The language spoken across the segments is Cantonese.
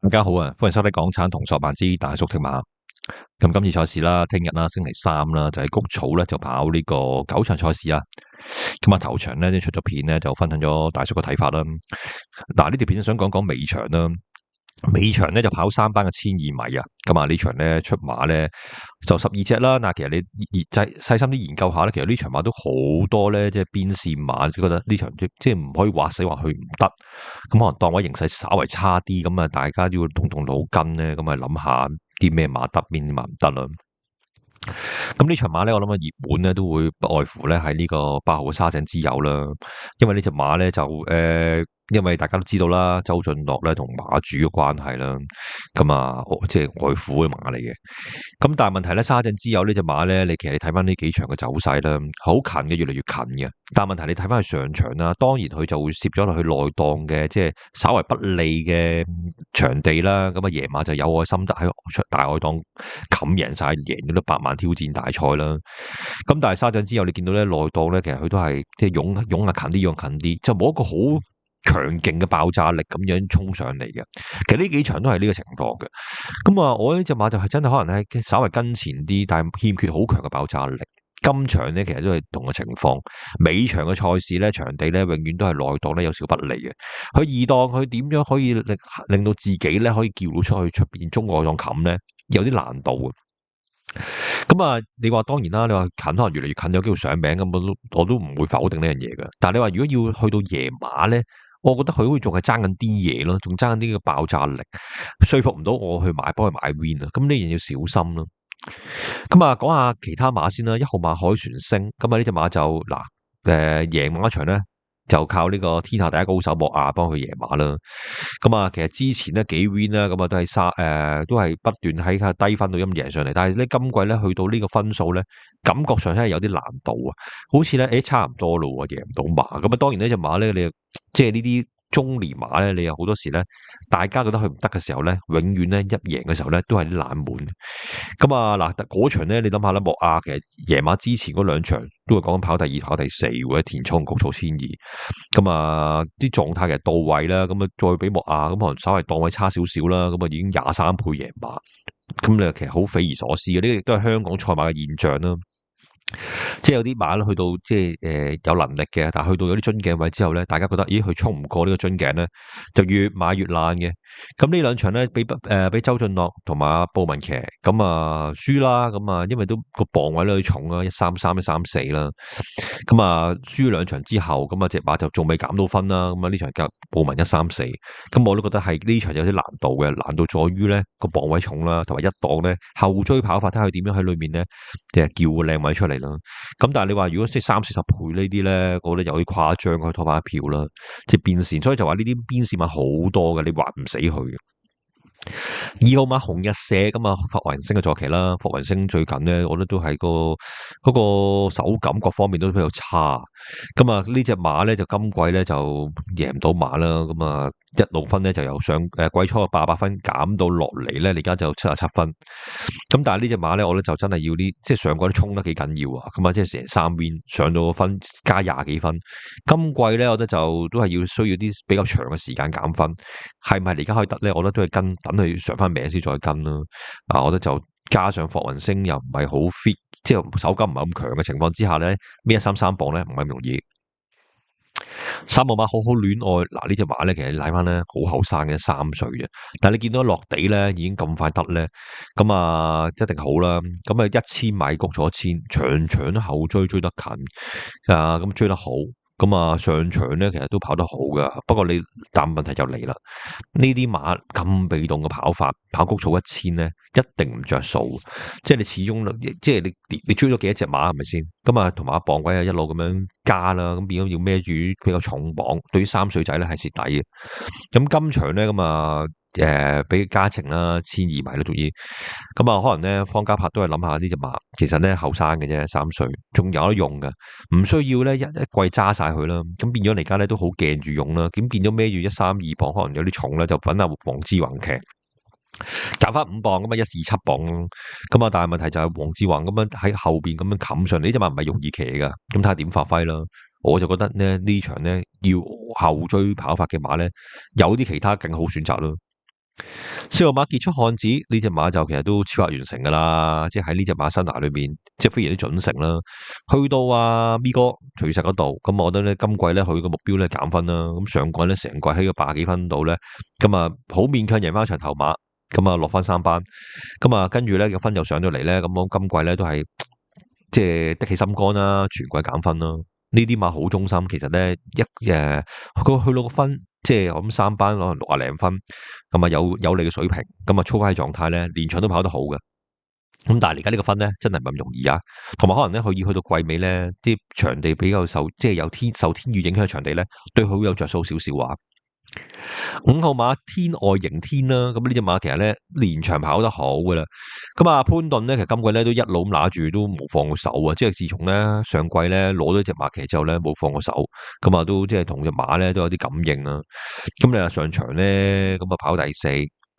大家好啊，歡迎收睇港產同索萬之大叔踢馬。咁今次賽事啦，聽日啦，星期三啦，就喺谷草咧就跑呢個9場賽事啊。咁啊頭場咧都出咗片咧，就分享咗大叔嘅睇法啦。嗱，呢條片想講講尾場啦。尾場咧就跑3班嘅1200米啊，咁啊呢場咧出馬咧就12隻啦。嗱，其實你細心啲研究下咧，其實呢場馬都好多咧，即係邊線馬，覺得呢場即係唔可以話死話去唔得。咁可能檔位形勢稍微差啲，咁啊大家都要動動腦筋咧，咁啊諗下啲咩馬得，邊啲馬唔得啦。咁呢場馬咧，我諗啊熱門咧都會不外乎咧喺呢個8號嘅沙井之友啦，因為呢隻馬咧就因為大家都知道啦，周俊樂咧同馬主嘅關係啦，咁啊即係外父嘅馬嚟嘅。咁但係問題咧，沙井之友呢隻馬咧，你其實你睇翻呢幾場嘅走勢啦，好近嘅，越嚟越近嘅。但係問題你睇翻佢上場啦，當然佢就會攝咗落去內檔嘅，即係稍為不利嘅場地啦。咁啊，夜馬就有愛心得喺大外檔冚贏晒，贏咗都8萬挑戰大賽啦。咁但係沙井之友，你見到咧內檔咧，其實佢都係即係湧下近啲，湧近啲，就冇一個好強勁嘅爆炸力咁樣衝上嚟嘅。其實呢幾場都係呢個情況嘅。咁啊，我呢隻馬就係真係可能係稍微跟前啲，但係欠缺好強嘅爆炸力。今場咧其實都係同嘅情況，尾場嘅賽事咧場地咧永遠都係內檔咧有少不利嘅。佢二檔佢點樣可以令到自己咧可以叫到出去出邊中外檔冚咧，有啲難度嘅。咁啊，你話當然啦，你話近可能越嚟越近有機會上名咁，我都唔會否定呢樣嘢嘅。但係你話如果要去到夜馬咧，我覺得佢好似仲係爭緊啲嘢咯，仲爭緊啲嘅爆炸力，說服唔到我去買，幫佢買 win 啊。咁呢樣要小心咯。咁啊，講下其他馬先啦。1號馬海船星，咁啊呢隻馬就嗱，贏馬一場咧，就靠呢個天下第一高手莫亞幫佢贏馬啦。咁啊，其實之前咧幾 win 啦，咁啊都係不斷喺低分度咁贏上嚟。但係咧今季咧去到呢個分數咧，感覺上真係有啲難度啊，好似咧差唔多咯，贏唔到馬。咁啊，當然呢隻馬咧，你即係呢啲中年馬咧，你有好多時咧，大家覺得佢唔得嘅時候咧，永遠咧一贏嘅時候咧，都係啲冷門。咁啊嗱，嗰場咧，你諗下啦，莫亞其實夜馬之前嗰2場都係講緊跑第2、跑第4或者田倉谷草1200，咁啊啲狀態其實到位啦，咁啊再俾莫亞咁可能稍微檔位差少少啦，咁啊已經23倍贏馬，咁你其實好匪夷所思嘅，呢個亦都係香港賽馬嘅現象啦。即係有啲馬咧，去到即係有能力嘅，但係去到有啲樽頸位之後咧，大家覺得咦佢衝唔過呢個樽頸咧，就越買越爛嘅。咁呢兩場咧，俾周俊樂同埋阿布文騎咁啊輸啦，咁啊因為都個磅位都重啊，133、134啦。咁啊輸兩場之後，咁啊隻馬就仲未減到分啦。咁啊呢場夾布文134，咁我都覺得係呢場有啲難度嘅，難度在於咧個磅位重啦，同埋一檔咧後追跑法，睇下佢點樣喺裏面咧即係叫個靚位出嚟啦。咁但係你話如果即係30-40倍呢啲咧，我覺得有啲誇張，可以拖翻一票啦。即係變線，所以就話呢啲邊線馬好多嘅，你畫唔死佢。2號馬紅日社咁啊，霍雲星嘅坐騎啦，霍雲星最近咧，我覺得都係嗰個手感各方面都比較差。咁啊呢隻馬咧就今季咧就贏唔到馬啦，咁啊一路分咧就由上季初嘅88分減到落嚟咧，而家就77分。咁但係呢隻馬咧，我咧就真係要啲，即係上季都衝得幾緊要啊！咁啊，即係成3 win 上到分加20幾分。今季咧，我覺得就都係需要啲比較長嘅時間減分。係咪而家可以得咧？我覺得都係等佢上翻名先再跟啦。啊，我覺得就加上霍雲星又唔係好 fit，即係手感唔係咁強嘅情況之下咧，孭133磅咧唔係咁容易。3號馬好好戀愛，嗱呢隻馬咧，其實你睇翻咧好後生嘅3歲嘅，但係你見到落地咧已經咁快得咧，咁啊一定好啦。咁啊1000米谷咗1000，場場都後追得近，啊咁追得好。咁啊上場咧其實都跑得好噶，不過但問題就嚟啦，呢啲馬咁被動嘅跑法，跑谷草1000咧一定唔着數，即係你始終即係你追咗幾多隻馬係咪先？咁啊同埋磅位啊一路咁樣加啦，咁變咗要孭住比較重磅，對於3歲仔咧係蝕底嘅。咁今場咧咁啊俾加程啦，1200米都足以。咁啊可能咧方家柏都係諗下呢隻馬，其實咧後生嘅啫，3歲仲有得用嘅，唔需要咧一季揸晒佢啦。咁變咗而家咧都好鏡住用啦，咁變咗孭住132磅，可能有啲重咧，就揾下黃志宏騎。減翻5磅咁啊，127磅咯。咁啊，但係問題就係黃志宏咁樣喺後邊咁樣冚上嚟，呢隻馬唔係容易騎噶。咁睇下點發揮啦。我就覺得咧呢場咧要後追跑法嘅馬咧，有啲其他更好選擇咯。四號馬傑出漢子呢隻馬就其實都超額完成噶啦，即係喺呢隻馬生涯裏面，即係非常之準成啦。去到咪哥徐實嗰度，咁我覺得咧今季咧佢個目標咧減分啦。咁上季咧成季喺個百幾分度咧，咁啊好勉強贏翻場頭馬，咁啊落翻三班，咁啊跟住咧個分又上咗嚟咧，咁我今季咧都係即係的起心肝啦，全季減分啦。呢啲馬好忠心，其實咧佢去到個分，即係我諗三班可能60零分，咁啊有利嘅水平，咁啊操翻嘅狀態咧，連場都跑得好嘅。咁但係而家呢個分咧，真係唔係咁容易啊。同埋可能咧，佢要去到季尾咧，啲場地比較即係受天雨影響嘅場地咧，對佢有着數少少啊。5號馬天外迎天啦，咁呢隻馬其實咧連場跑得好噶啦，咁潘頓咧其實今季咧都一路咁揦住都冇放過手啊，即係自從咧上季咧攞咗隻馬騎之後咧冇放過手，咁都即係同隻馬咧都有啲感應啊，咁你話上場咧咁跑第四。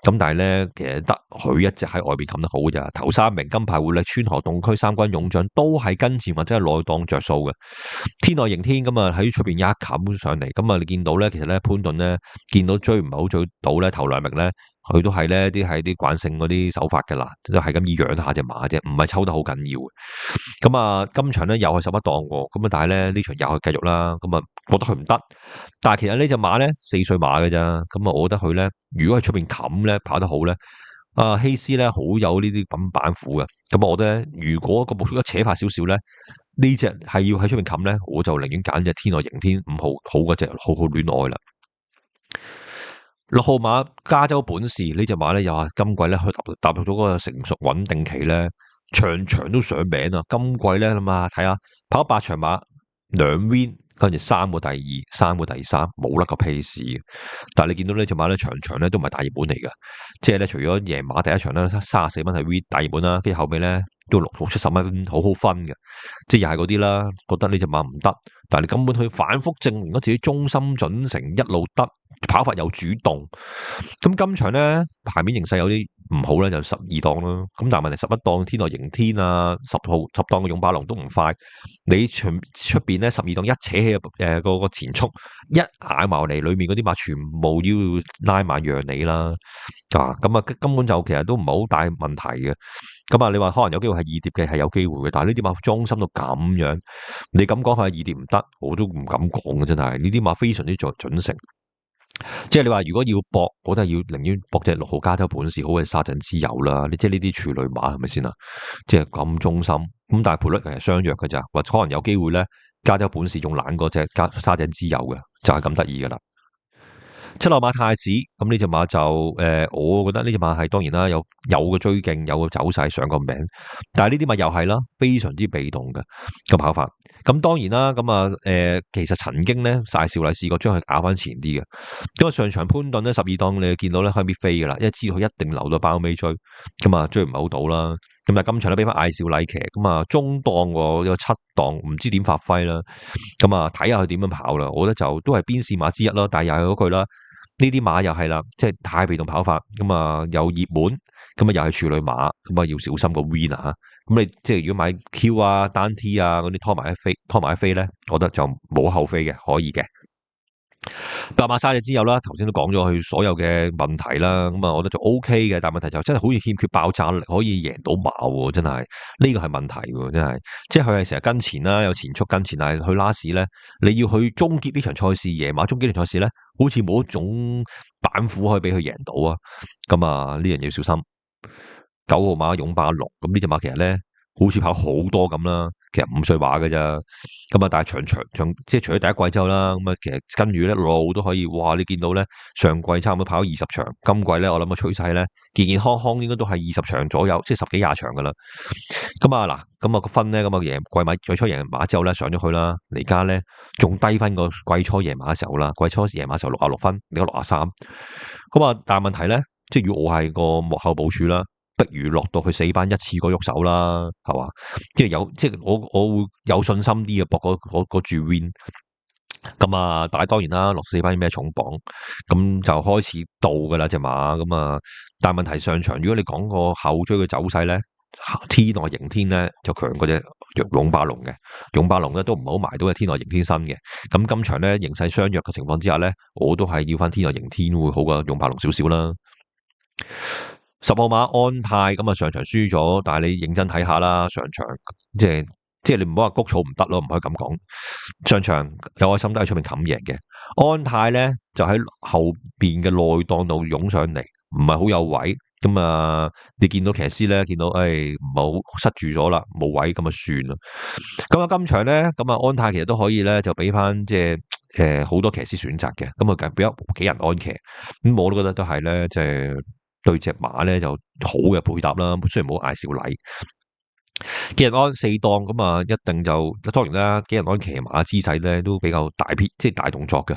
咁但係咧，其實得佢一隻喺外邊冚得好咋，頭三名金牌活力、川河洞區三軍勇將都係跟前或者係內檔着數嘅。天外迎天咁喺出邊一冚上嚟，咁你見到咧，其實咧潘頓咧見到追唔係好追到咧頭兩名咧，佢都係咧啲慣性嗰啲手法嘅啦，都係咁以養下隻馬啫，唔係抽得好緊要嘅。咁今場咧又係11檔喎，咁但係咧呢場又係繼續啦，覺得佢唔得，但係其實呢隻馬咧4歲馬嘅咋，我覺得佢咧如果喺出邊冚咧跑得好咧，希斯咧好有呢啲咁板斧嘅，我覺得呢如果個目標一扯快少少咧，呢隻係要喺出邊冚咧，我就寧願揀隻天外迎天5號好嗰隻好好戀愛啦。6號馬加州本事呢隻馬咧又係今季咧佢踏入咗嗰個成熟穩定期咧，場場都上名啊！今季咧睇下跑8場馬2 win。跟住3個第2，3個第3，冇甩個 pace。但係你見到呢隻馬咧，場場咧都唔係大熱門嚟㗎。即係咧，除咗贏馬第一場咧34蚊係 win 大熱門啦，跟住後尾咧都60-70蚊好好分嘅。即係又係嗰啲啦，覺得呢隻馬唔得，但係你根本佢反覆證明咗自己忠心準誠，一路得跑法又主動。咁今場咧牌面形勢有啲唔好咧，就12檔啦。咁但係問題11檔天外迎天啊，10檔嘅勇霸龍都唔快。你出邊咧12檔一扯起個前速，一嗌埋嚟，裏面嗰啲馬全部要拉埋讓你啦。根本就其實都唔係好大問題嘅。你話可能有機會係二碟嘅係有機會嘅，但係呢啲馬裝心到咁樣，你咁講佢係二碟唔得，我都唔敢講嘅，真係呢啲馬非常之準成。即係你話如果要搏，我都係要寧願搏隻6號加州本事好嘅沙陣之友啦。你即係呢啲處女馬係咪先啊？即係咁忠心，咁但係賠率其實相若嘅咋，或者可能有機會咧，加州本事仲懶過隻沙陣之友嘅，就係咁得意噶啦。7號馬太子，咁呢隻馬就我覺得呢隻馬係當然啦，有個追勁，有個走勢上個名，但係呢啲馬又係啦，非常之被動嘅個跑法。咁當然啦，其實曾經咧，晒少禮試過將佢咬翻前啲嘅。上場潘頓咧12檔，你見到咧開始飛噶啦，因為知道佢一定留到包尾追，追唔係好到啦。咁但係今場咧俾翻艾少禮騎，中檔喎有7檔，唔知點發揮啦。睇下佢點樣跑啦。我覺得就都係邊線馬之一啦，但係又係嗰句啦。呢啲馬又係啦，即係太被動跑法，又熱門，又係處女馬，要小心個 win 啊！你即係如果買 Q 啊、單 T 啊嗰啲拖埋一飛咧，我覺得就冇後飛嘅，可以嘅。8馬沙隻之友啦，頭先都講咗佢所有嘅問題啦，我覺得就 OK 嘅，但係問題就真係好似欠缺爆炸力，可以贏到馬喎，真係呢個係問題喎，真係，即係佢係成日跟前啦，有前速跟前，但係去拉士咧，你要去終結呢場賽事，夜馬終結呢場賽事咧，好似冇一種板斧可以俾佢贏到啊，呢樣要小心。9號馬勇霸龍，咁呢隻馬其實咧，好似跑好多咁啦，其實5歲馬嘅咋，但係場即係除咗第一季之後啦，其實跟住咧路都可以，哇！你見到咧上季差唔多跑20場，今季咧我諗個趨勢咧健健康康應該都係20場左右，即係10幾20場噶啦。個分咧贏季馬最初贏馬之後咧上咗去啦，而家咧仲低分個季初贏馬嘅時候啦，季初贏馬嘅時候66分，而家63。但係問題咧，即係如果我係個幕後部署啦。不如落到去4班一次過喐手啦，係嘛？即係我會有信心啲嘅搏嗰注 win。但係當然啦，落4班咩重磅，咁就開始到噶啦隻馬。但係問題上場，如果你講個後追嘅走勢咧，天外迎天咧就強過隻勇霸龍嘅，勇霸龍咧都唔好埋到嘅天外迎天身嘅。咁今場咧形勢相若嘅情況之下咧，我都係要翻天外迎天會好過勇霸龍少少啦。10號馬安泰咁啊，上場輸咗，但係你認真睇下啦，上場即係即係你唔好話谷草唔得咯，唔可以咁講。上場有愛心都喺出面冚贏嘅，安泰咧就喺後邊嘅內檔度湧上嚟，唔係好有位。咁啊，你見到騎師咧，見到誒唔係好塞住咗啦，冇位咁啊算啦。咁啊，今場咧，咁啊安泰其實都可以咧，就俾翻即係好多騎師選擇嘅，咁啊比較幾人安騎，咁我都覺得都係咧，即係對隻馬咧就好嘅配搭啦。雖然冇嗌少禮，幾人安四檔咁啊，一定就當然啦，幾人安騎馬姿勢咧都比較大偏，即係大動作嘅，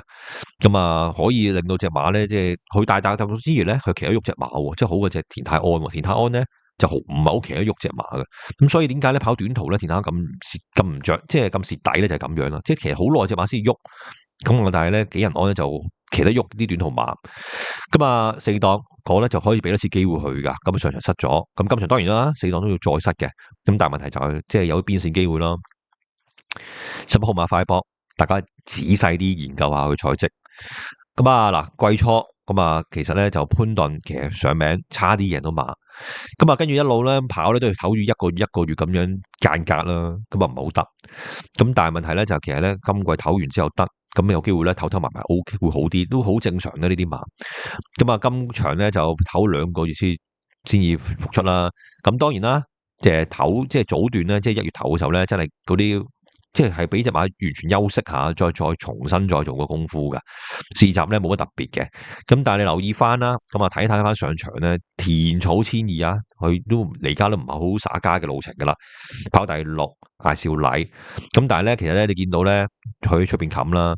咁啊可以令到隻馬咧，即係佢大動作之餘咧，佢騎得喐隻馬喎，即係好過隻田泰安喎。田泰安咧就好唔係好騎得喐隻馬嘅，咁所以點解咧跑短途咧田泰安咁唔着，即係咁蝕底咧就係咁樣啦，即係騎好耐隻馬先喐，咁但係咧幾人安咧就騎得喐啲短途馬，咁啊四檔我咧就可以俾多次機會佢噶，咁上場失咗，咁今場當然啦，四檔都要再失嘅，咁但係問題就係即係有邊線機會咯。11號馬快搏，大家仔細啲研究下佢賽績。咁啊嗱，季初咁啊，其實咧就潘頓其實上名差啲贏到馬，咁啊跟住一路咧跑咧都要唞住一個月咁樣間隔啦，咁啊唔係好得。咁但係問題咧就其實咧今季唞完之後得，咁有機會咧唞埋埋 OK 會好啲，都好正常咧呢啲馬。咁啊今場咧就唞2個月先至復出啦。咁當然啦，唞即係早段咧，即係1月頭嘅時候咧，真係嗰啲。即係俾隻馬完全休息下，再重新再做個功夫噶。試閘咧冇乜特別嘅，咁但係你留意翻啦，咁啊睇翻上場咧，田草1002啊，佢都而家都唔係好耍家嘅路程噶啦，跑第6嗌少禮，咁但係咧其實咧你見到咧佢出邊冚啦，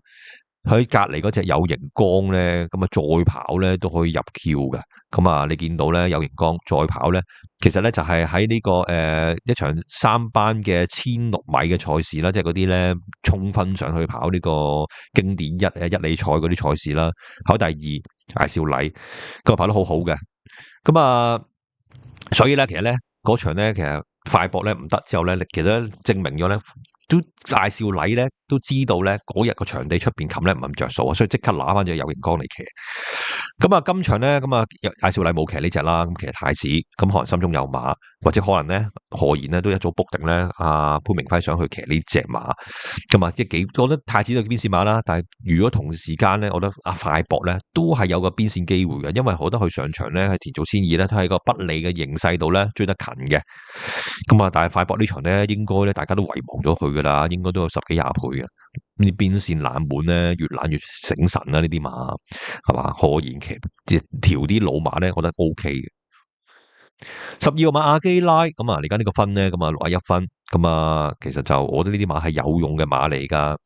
佢隔離嗰隻有熒光咧，咁啊再跑咧都可以入竅嘅。咁啊你見到咧有熒光再跑咧，其實咧就係喺呢個一場3班嘅1600米嘅賽事啦，即係嗰啲咧衝分上去跑呢個經典一哩賽嗰啲賽事啦，跑第2嗌少禮，咁啊跑得好好嘅。咁啊所以咧其實咧嗰場咧其實快搏咧唔得之後咧，其實證明咗咧。都嗌少禮咧，都知道咧嗰日個場地出邊冚咧唔係咁着數啊，所以即刻拿翻隻有熒光嚟騎。咁啊，今場咧咁啊，嗌少禮冇騎呢隻啦，咁其實太子咁可能心中有馬，或者可能咧何言咧都一早 book 定咧阿潘明輝想去騎呢隻馬，咁啊我覺得太子都係邊線馬啦，但係如果同時間咧，我覺得阿快搏咧都係有個邊線機會嘅，因為我覺得佢上場咧係田草1002咧都喺個不利嘅形勢度咧追得近嘅。咁啊，但係快搏呢場咧，應該咧大家都遺忘咗佢噶啦，應該都有10幾20倍嘅。呢邊線冷門咧，越冷越醒神啦，呢啲馬係嘛？何言騎即係調啲老馬咧，我覺得 O K 嘅。12號馬阿基拉咁啊，而家呢個分咧，咁啊61分，咁啊其實就我覺得呢啲馬係有用嘅馬嚟噶，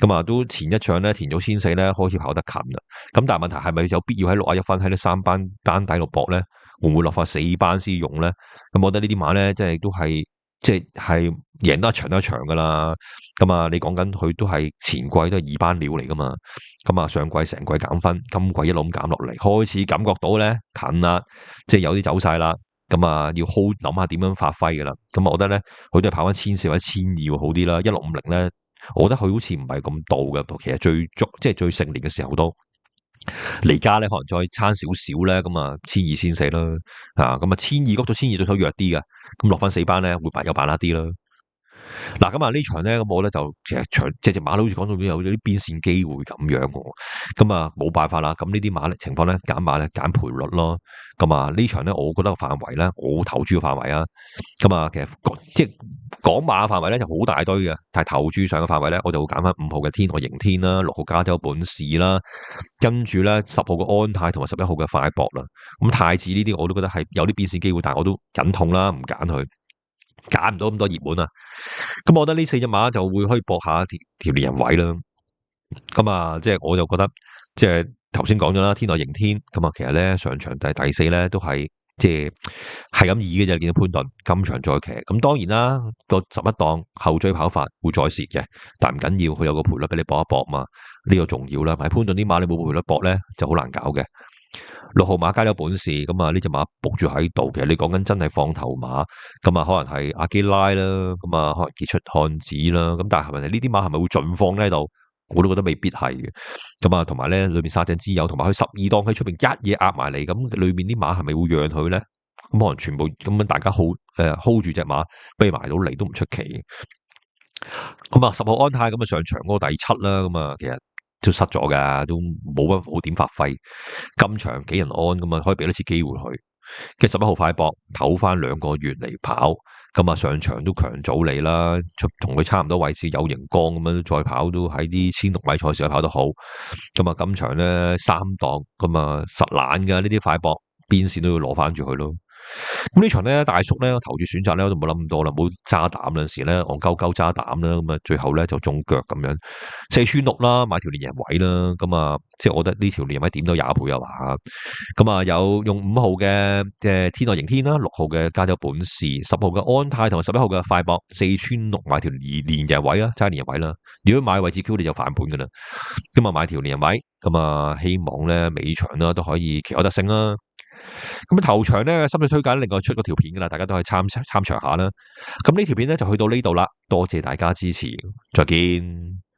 咁啊都前一仗咧田草1004咧開始跑得近啦，咁但係問題係咪有必要喺61分喺呢3班單底度搏咧？會唔會落翻4班先用咧？咁我覺得呢啲馬咧，即係都係即係贏得一場得一場噶啦。咁啊，你講緊佢都係前季都係2班料嚟噶嘛。咁啊，上季成季減分，今季一路咁減落嚟，開始感覺到咧近啦，即係有啲走晒啦。咁啊，要 hold 諗下點樣發揮噶啦。咁啊，我覺得咧，佢都係跑翻1004或者1200會好啲啦。1650咧，我覺得佢好似唔係咁到嘅。其實即係最盛年嘅時候都。嚟家咧可能再差少少咧，咁啊1200、1004啦，咁啊1200谷到1200對手弱啲嘅，咁落翻4班咧會有把握啲啦。嗱，咁啊呢場咧，咁我咧就其實隻馬都好似講到有啲邊線機會咁樣嘅，咁啊冇辦法啦。咁呢啲馬咧情況咧揀馬咧揀賠率咯。咁啊呢場咧，我覺得個範圍咧，我投注嘅範圍啊，咁啊其實即係講馬嘅範圍咧就好大堆嘅，但係投注上嘅範圍咧，我就會揀翻5號嘅天外迎天啦，6號加州本事啦，跟住咧10號嘅安泰同埋11號嘅快搏啦。咁太子呢啲我都覺得係有啲邊線機會，但係我都忍痛啦，唔揀佢。揀唔到咁多熱門啊，咁我覺得呢4隻馬就會可以搏下條連人位啦。咁啊，即係我就覺得，即係頭先講咗啦，天外迎天，咁啊，其實咧上場第4咧都係即係咁易嘅啫，見到潘頓今場再騎，咁當然啦，個11檔後追跑法會再蝕嘅，但唔緊要，佢有個賠率俾你搏一搏嘛，呢個重要啦。買潘頓啲馬你冇賠率搏咧就好難搞嘅。6號馬加有本事，咁啊呢隻馬仆住喺度，其實你講緊真係放頭馬，咁啊可能係阿基拉啦，咁啊可能傑出漢子啦，咁但係咪呢啲馬係咪會盡放呢度？我都覺得未必係嘅。咁啊，同埋咧裏面沙井之友，同埋佢12檔喺出邊一嘢壓埋嚟，咁裏面啲馬係咪會讓佢咧？咁可能全部咁樣大家 hold 住隻馬，俾埋到嚟都唔出奇。咁啊，10號安泰咁啊上場嗰個第7啦，咁啊其實都失咗噶，都冇乜好點發揮。今場幾人安咁啊，可以俾多次機會佢。嘅11號快搏唞翻2個月嚟跑，咁啊上場都強組嚟啦，同佢差唔多位置有熒光咁樣再跑都喺啲1600米賽事跑得好。咁啊今場咧3檔咁啊實懶噶呢啲快搏邊線都要攞翻住佢咯。咁呢場咧大叔咧投注選擇咧我都冇諗咁多啦，冇揸膽嗰陣時咧戇鳩鳩揸膽啦，咁啊最後咧就中腳咁樣4串6啦，買條連贏位啦，咁啊即係我覺得呢條連贏位點都20倍啊嘛。咁啊有用5號嘅天外迎天啦，6號嘅加州本事，10號嘅安泰同埋11號嘅快搏4串6買條連贏位啦，揸連贏位啦。如果買位置 Q 你就反盤噶啦，咁啊買條連贏位，咁啊希望咧尾場啦都可以旗開得勝啦。咁啊頭場咧心水推介另外出嗰條片噶啦，大家都可以參詳下啦。咁呢條片咧就去到呢度啦，多謝大家支持，再見。